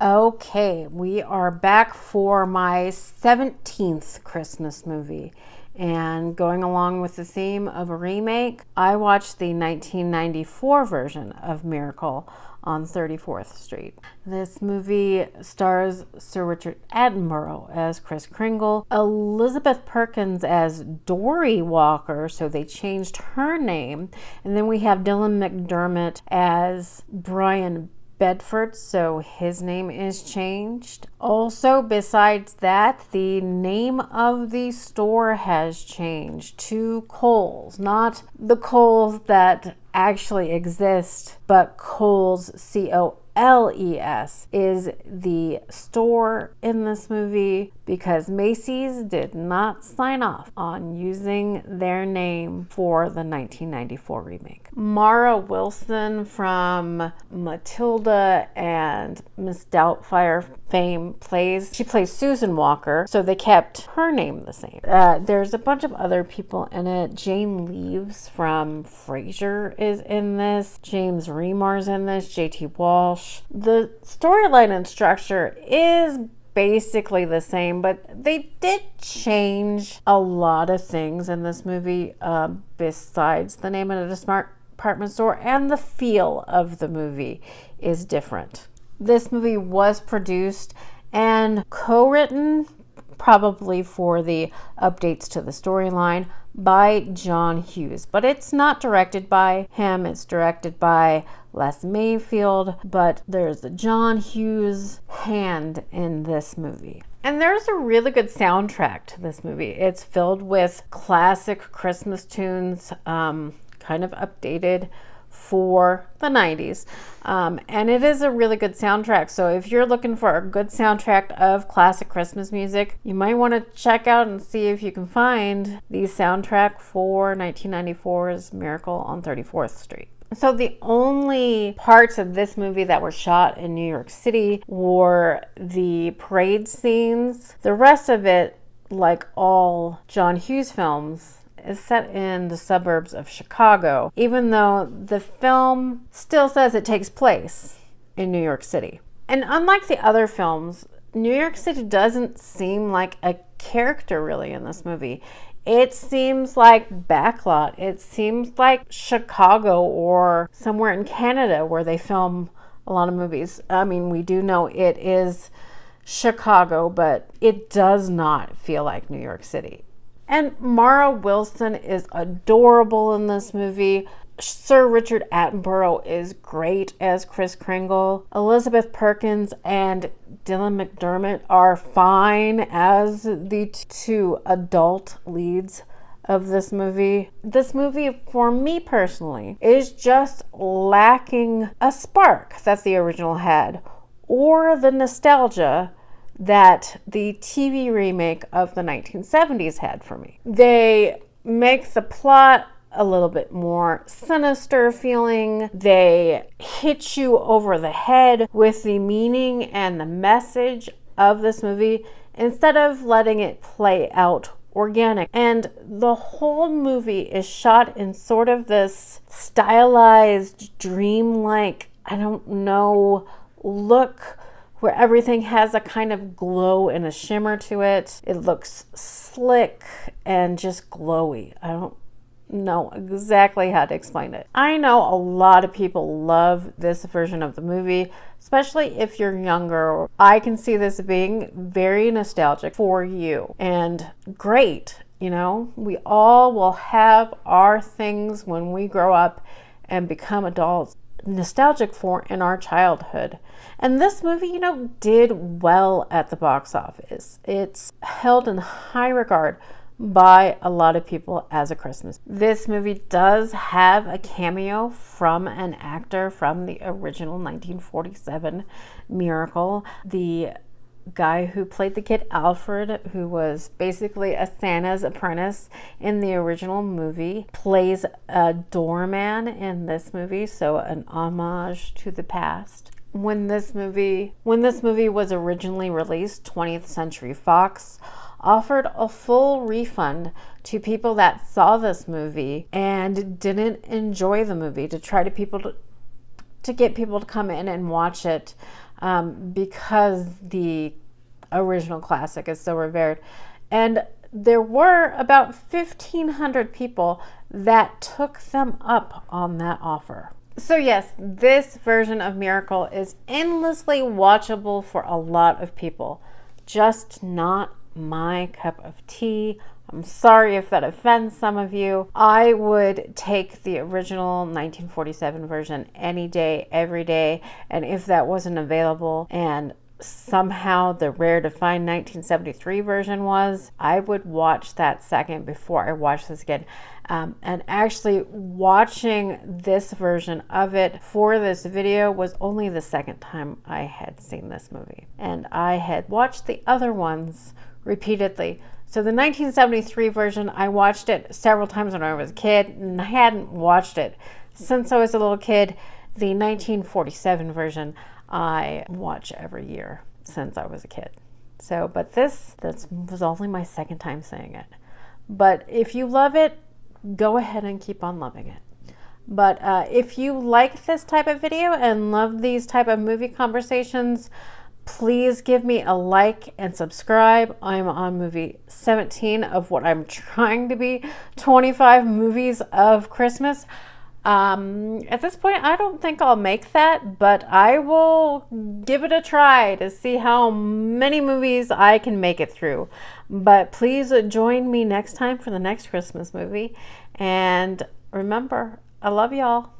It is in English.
Okay, we are back for my 17th Christmas movie. And going along with the theme of a remake, I watched the 1994 version of Miracle on 34th Street. This movie stars Sir Richard Attenborough as Kris Kringle, Elizabeth Perkins as Dory Walker, so they changed her name, and then we have Dylan McDermott as Brian Bedford, so his name is changed. Also, besides that, the name of the store has changed to Kohl's. Not the Kohl's that actually exist, but Kohl's, Koles, is the store in this movie because Macy's did not sign off on using their name for the 1994 remake. Mara Wilson from Matilda and Miss Doubtfire fame plays Susan Walker, so they kept her name the same. There's a bunch of other people in it. Jane Leeves from Frasier is in this. James Remar's in this. J.T. Walsh. The storyline and structure is basically the same, but they did change a lot of things in this movie besides the name of the department store, and the feel of the movie is different. This movie was produced and co-written, probably for the updates to the storyline, by John Hughes, but it's not directed by him. It's directed by Les Mayfield, but there's a John Hughes hand in this movie. And there's a really good soundtrack to this movie. It's filled with classic Christmas tunes, kind of updated for the 90s. And it is a really good soundtrack. So if you're looking for a good soundtrack of classic Christmas music, you might want to check out and see if you can find the soundtrack for 1994's Miracle on 34th Street. So the only parts of this movie that were shot in New York City were the parade scenes. The rest of it, like all John Hughes films, is set in the suburbs of Chicago, even though the film still says it takes place in New York City. And unlike the other films, New York City doesn't seem like a character really in this movie. It seems like backlot. It seems like Chicago or somewhere in Canada where they film a lot of movies. I mean, we do know it is Chicago, but it does not feel like New York City. And Mara Wilson is adorable in this movie. Sir Richard Attenborough is great as Kris Kringle. Elizabeth Perkins and Dylan McDermott are fine as the two adult leads of this movie. This movie, for me personally, is just lacking a spark that the original had, or the nostalgia that the TV remake of the 1970s had for me. They make the plot a little bit more sinister feeling. They hit you over the head with the meaning and the message of this movie instead of letting it play out organic. And the whole movie is shot in sort of this stylized, dreamlike, look, where everything has a kind of glow and a shimmer to it. It looks slick and just glowy. I don't know exactly how to explain it. I know a lot of people love this version of the movie, especially if you're younger. I can see this being very nostalgic for you and great. We all will have our things when we grow up and become adults nostalgic for in our childhood. And this movie, did well at the box office. It's held in high regard by a lot of people as a Christmas. This movie does have a cameo from an actor from the original 1947 Miracle. The guy who played the kid Alfred, who was basically a Santa's apprentice in the original movie, plays a doorman in this movie, so an homage to the past. When this movie was originally released, 20th Century Fox offered a full refund to people that saw this movie and didn't enjoy the movie, to try to get people to come in and watch it because the original classic is so revered. And there were about 1,500 people that took them up on that offer. So yes, this version of Miracle is endlessly watchable for a lot of people, just not my cup of tea. I'm sorry if that offends some of you. I would take the original 1947 version any day, every day, and if that wasn't available and somehow the rare to find 1973 version was, I would watch that second before I watch this again. And actually watching this version of it for this video was only the second time I had seen this movie. And I had watched the other ones repeatedly. So the 1973 version, I watched it several times when I was a kid, and I hadn't watched it since I was a little kid. The 1947 version, I watch every year since I was a kid. So, but this was only my second time seeing it. But if you love it, go ahead and keep on loving it. But if you like this type of video and love these type of movie conversations, please give me a like and subscribe. I'm on movie 17 of what I'm trying to be 25 movies of Christmas. At this point, I don't think I'll make that, but I will give it a try to see how many movies I can make it through. But please join me next time for the next Christmas movie. And remember, I love y'all.